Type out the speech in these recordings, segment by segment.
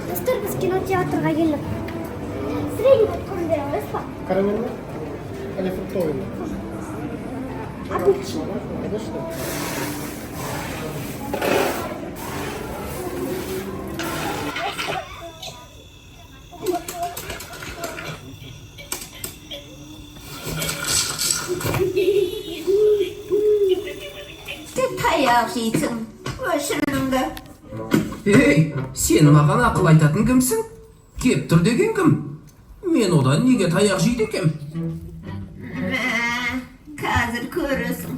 Достар, біз кинотеатрға келдік. Средний көтеріп бере аласыз ба? Карамельный? Или фруктовый? Обычный. Конечно. Таяқ жейсің, өшірдіңді. Ей, сен маған ақыл айтатын кімсің? Кеп тұр деген кім? Мен одан неге таяқ жейді екем? Қазір көресің.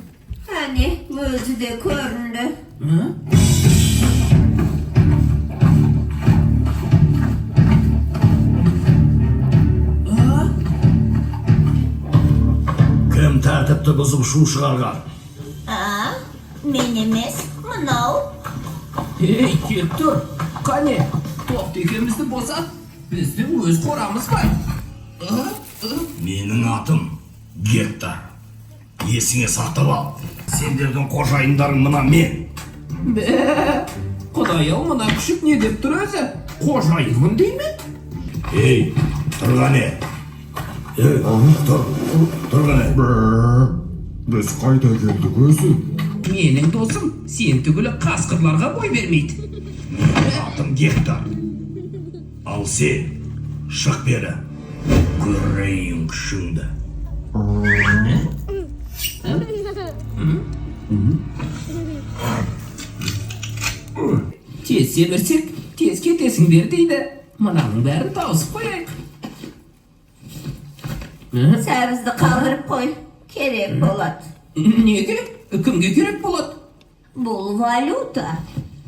Әне, өзі де көрінді. Кім тәртіпті бұзып шу шығарған? Мен емес, мынау. Ей, кеп тұр. Қане, тоқты екемізді босат. Біздің өз қорамыз бар. Менің атым Гектор. Есіңе сақтап ал. Сендердің қожайындарың мына мен. Құдай-ау, мына күшік не деп тұр өзі? Қожайынмын дей ме? Ей, тұрғане. Тұрғане. Біз қайда келдік өзі? Менің досым, сен түгілі қасқырларға бой бермейді. Менің атым Гектор. Ал сен, шық бері. Көрейін күшіңді. Тез семірсек, тез кетесің бер дейді. Мынаның бәрін тауысып қояйық. Сәбізді қалдырып қой, керек болады. Неге? Кімге керек болады? Бұл валюта,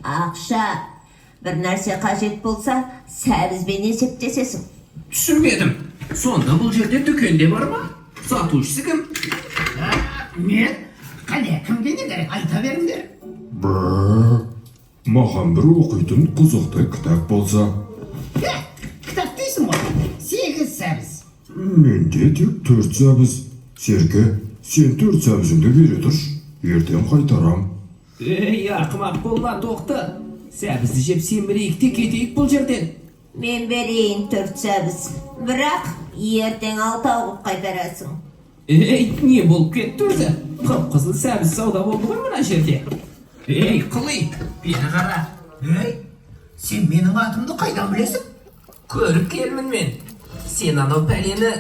ақша. Бір нәрсе қажет болса, сәбізбен есептесесің. Түсінбедім. Сонда бұл жерде дүкенде бар ма? Сатушысы кім? Мен? Қане, кімге не керек? Айта беріңдер. Маған бір оқитын қызықты кітап болса. Кітап дейсің ғой? 8 сәбіз. Менде тек 4 сәбіз. Серке, сен 4 сәбізіңді бере тұрш. Ертең қайтарам. Ей, ақымақ болма, тоқты. Сәбізді жеп семірейік те кетейік бұл жерден. Мен берейін 4 сәбіз. Бірақ ертең 6 қып қайтарасың. Ей, не болып кетті өзі? Қып-қызыл сәбіз сауда болды ғой мына жерде. Ей, қылый, бері қара. Ей, сен менің атымды қайдан білесің? Көріп келмін мен. Сен анау пәлені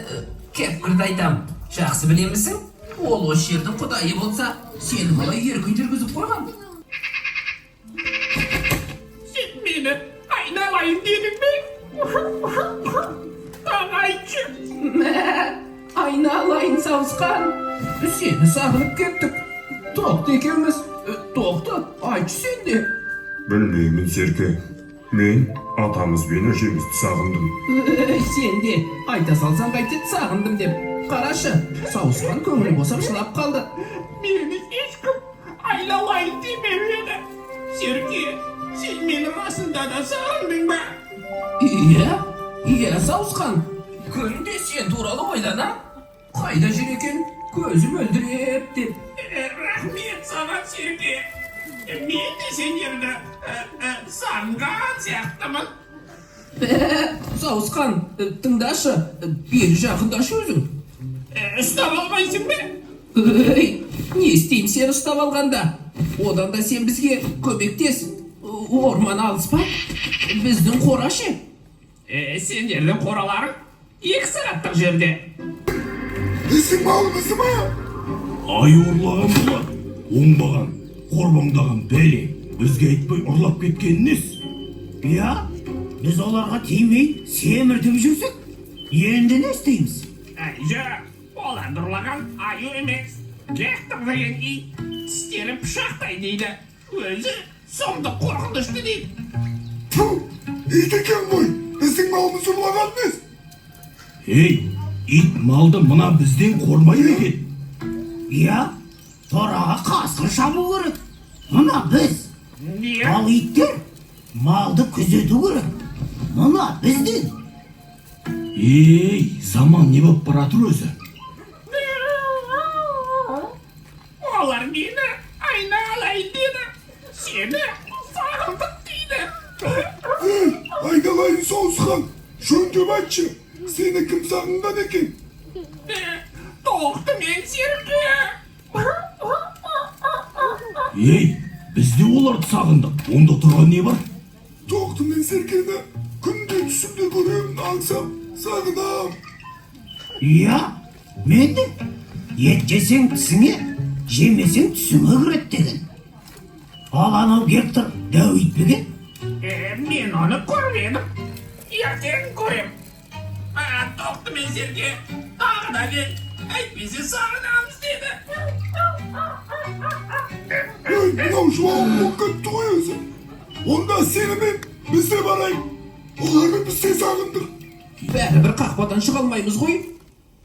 кепкірді айтам. Жақсы білемісің? Ол осы жердің құдайы болса, сені қалай еркін жүргізіп қойған. Сен мені айналайын дедің бе? Ағайшы. Айналайын сауысқан. Сені сағынып кеттік. Тоқты екеуміз. Тоқты, айтшы сен де. Білмеймін, Серке. Мен атамызбен әжемізді сағындым. Сен де айта салсаң қайтеді сағындым деп. Қарашы, сауысқан көңілі босап жылап қалды. Мені ешкім айналайын демеді. Серке, сен мені расында да сағындың ба? Иә, сауысқан. Күнде сен туралы ойлана. Қайда жүр екен? Көзім өлдіреп деп. Рахмет саған, Серке. Мен де сендерді сағынған сияқтымын. Сауысқан, тыңдашы, бері жақындашы өзің. Ұстап алмайсың бе? Не істеймін сен ұстап алғанда? Одан да сен бізге көмектес. Орман алыс па? Біздің қорашы. Сендердің қораларың 2 сағаттық жерде. Біздің малымызды ма? Ай ұрлаған болады. Оңбаған, қорбаңдаған бәле. Бізге айтпай ұрлап кеткен нес? Иә, біз оларға тимей семіртіп жүрсек, енді не істейміз? Жоқ, оларды ұрлаған аю емес. Гектор деген ит тістері пышақтай дейді. Өзі сұмдық қорқынышты дейді. Ит екен ғой, біздің малымыз ұрлаған емес. Ей, ит малды мына бізден қормайды екен. Иә, тораға қасқыр шабу керек. Мына біз. Ал иттер малды күзету керек. Мына бізден. Ей, заман не болып баратыр өзі? Олар мені айналайын деді. Сені сағындық дейді. Айналайын Sayın Soğuzhan, şöndüm açı. Seni kim sağından ekin? Тоқты мен Серке. Ей, біз де оларды сағындық. Онда тұрған не бар? Toğdu ben Sergen'e күнде түсімде көрем алсам сағынам. Иә, мен де ет жесең тісіңе, жемесең түсіңе кіреді деген. Ал анау Гектор дәу итпеген? Мен оны көрмедім. Ертең көрем. Тоқты мен Серке тағы да кел. Әйтпесе сағынамыз деді. Ey, mынау жылауын мұққатты қоясың. Онда сенімен біз де барайық. Оларды біз де сағындық. Бәрібір қақпадан шыға алмаймыз ғой.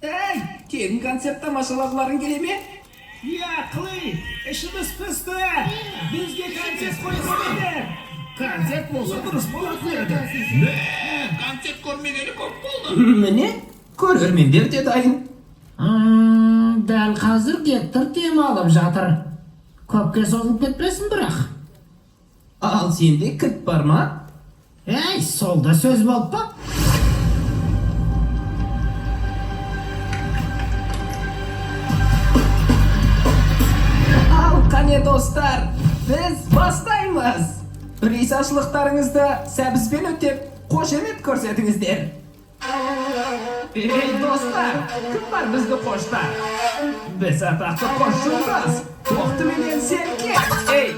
Әй, келін концерт тамашалағыларың келе ме? Иә, қылый, ішіміз пісті. Бізге концерт қойсаңдар. Концерт болса дұрыс болатын еді. Концерт көрмегені көп болды. Міне, көрермендер де дайын. Дәл қазір Гектор демалып жатыр. Көпке созылып кетпесін бірақ. Ал сенде кіт бар ма? Әй, сол да сөз болып па? Ал қане достар, біз бастаймыз. Ризашылықтарыңызды сәбізбен өтеп, қошемет көрсетіңіздер. Ей достар, кім бар бізді қоштар? Біз атақты қошшымыз, Тоқты менен Серке. Ей,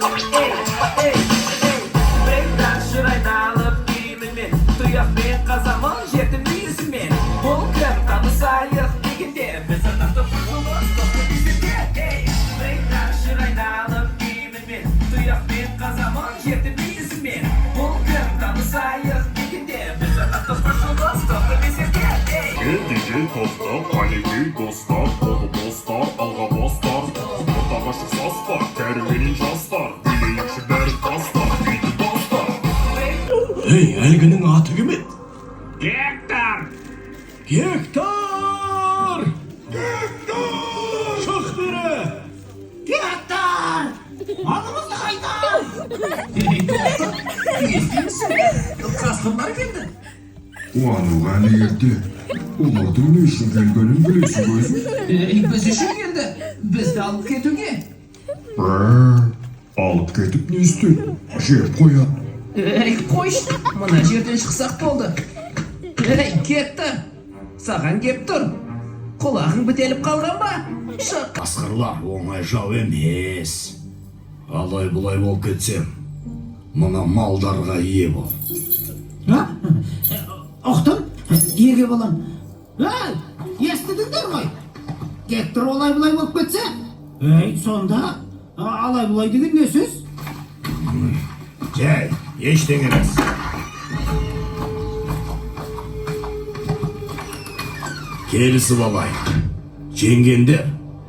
брейктан шырайналып киімімен, тұяқпен қазамын жетім исімен. Бұл кім танысайық дегенде, біз атақты қошшымыз, Тоқты бізге. Ей, брейктан шырайналып киімімен, тұяқпен қазамын жетім исімен. Бұл кім танысайық дегенде, біз атақты қошшымыз, Тоқты бізге. Ел тоқта, қанекей достар, қолы бостар, алға бастар. Ортаға шықсастар, кәріменен жастар, билейікші бәрі тастар, үйді бастар. Ей, әлгінің аты кім еді? Гектор! Гектор! Шық бері! Гектор! Малымызды қайдан! Ей достар, естімісің? Қасқырлар келді. Қуануға не ерте? Олардың не үшін келгенін білесің өзің? Біз үшін келді. Бізді алып кетуге. Алып кетіп не істеді? Жеп қояды. Ей, қойшы, мына жерден шықсақ болды. Ей, Гектор, саған кеп тұр. Құлағың бітеліп қалған ба? Шық. Қасқырлар оңай жау емес. Алай бұлай болып кетсем, мына малдарға ие бол. Ұқтым, еге болам. Әй, естідіңдер ғой. Гектор олай-бұлай болып кетсе? Әй, сонда, алай-бұлай деген не сөз? Жай, ештеңе емес. Келісіп алайық. Жеңгендер,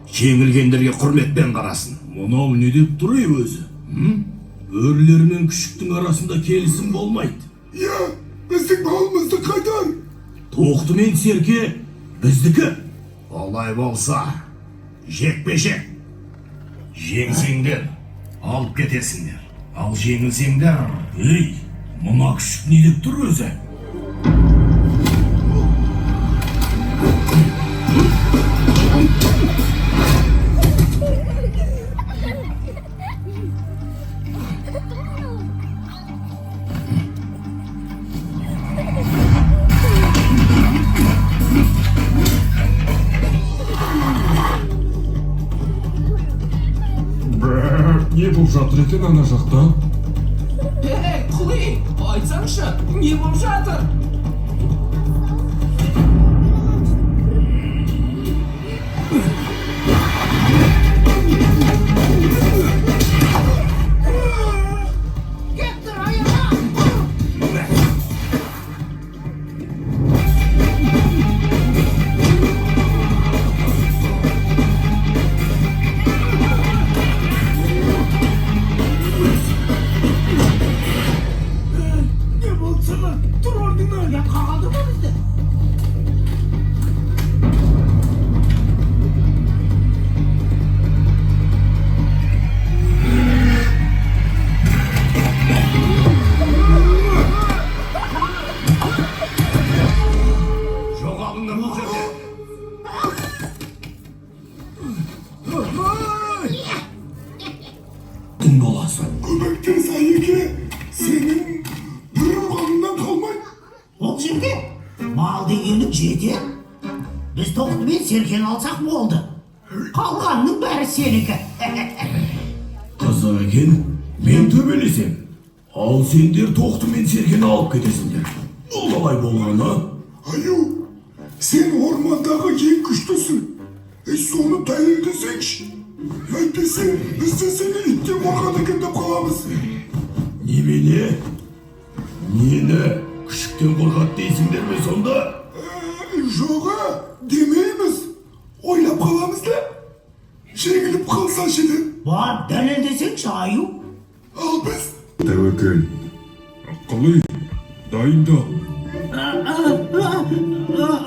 жеңілгендерге құрметпен қарасын. Мынау не деп тұр өзі? Өрлер мен күшіктің арасында келісім болмайды. Ya, біздің малымызды қайдан? Тоқты мен Серке біздікі. Олай болса, жекпе-жек. Жеңсеңдер, алып кетесіңдер. Ал жеңілсеңдер, ей, мына күшік не деп тұр өзі? Не болып жатыр екен ана жақта? Ей, Құлый, айтсаңшы, не болып жатыр? Гектор, аяға! мал дегенің жетер. Біз тоқты мен серкені алсақ болды. Қалғанның бәрі сенікі. Қызық екен, мен төбелесем. Ал сендер тоқты мен серкені алып кетесіңдер. Ол қалай болғаны? Аю, сен ормандағы ең күштісің. Соны дәлелдесеңші. Әйтпесе, біз де сені иттен қорқады екен деп қаламыз. Немене? Нені күшіктен қорқады дейсіңдер ме сонда? Жоға, демейміз. Ойлап қаламыз да. Жеңіліп қалса жеді. Бар, дәлелдесеңші, Аю. Ал біз Тәуекел. Қалай? Дайындал.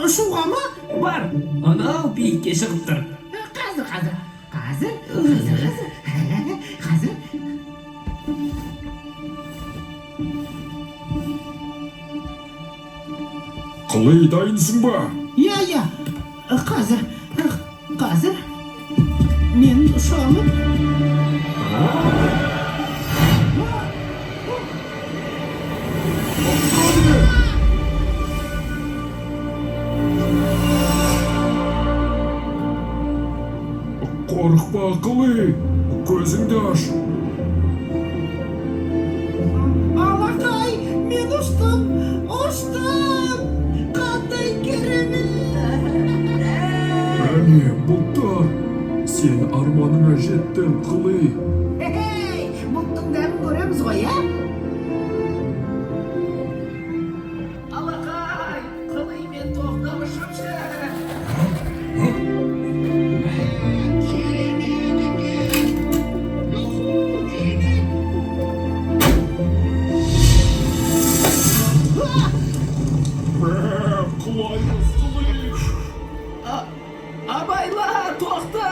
Ұшуға ма? Бар, анау биікке шығып тұр. Қазір. Қалай дайынсың ба? Я. Қазір. Мен ұшамын. Қорықпа, Қалай. Көзіңді аш. Алақай, мен ұштым. Қандай керемет. Әне, бұлттар. Сен арманыңа жеттің, Қалай. Бұлттың дәмін көреміз ғой, ә? Алақай, Қалай мен тоқтап ұшыпшы. Абайла, тоқта!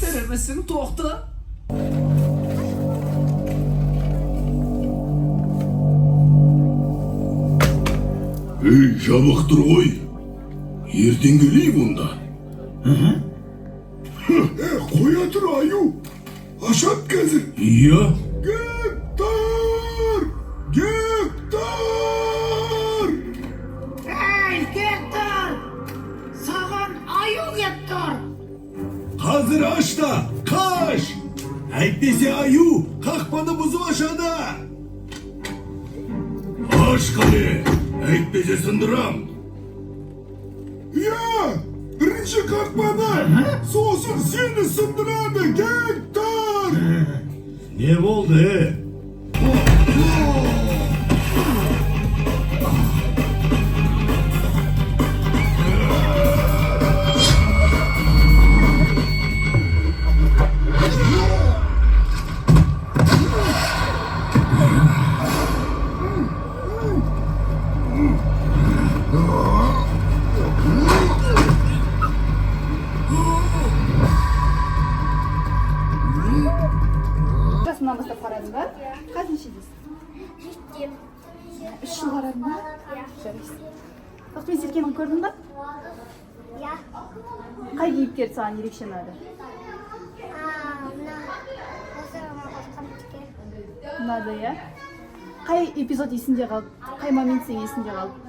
Тірімісің, тоқта? Ей, жабық тұр ғой. Ертең келейік онда. қоя тұр, Аю. Ашат қазір. Иә? Гектар! Эй, Гектор! Саған Аю Гектор! Қазір аш та, қаш! Әйтпесе Аю қақпаны бұзып ашады. Аш Қалай, әйтпесе сындырам. Я! Бірінші қақпаны! Сосын сені сындырады, Гектар! Не болды? Жасынан бастап қарадың ба? Қазір нешедесің? 3 жыл қарадың ба? Жарайсың. Тоқпен серкені көрдің ба? Я. Қай кейіпкер саған ерекше ұнады? Ұнады, иә? Қай эпизод есінде қалды? Қай момент сен есінде қалды?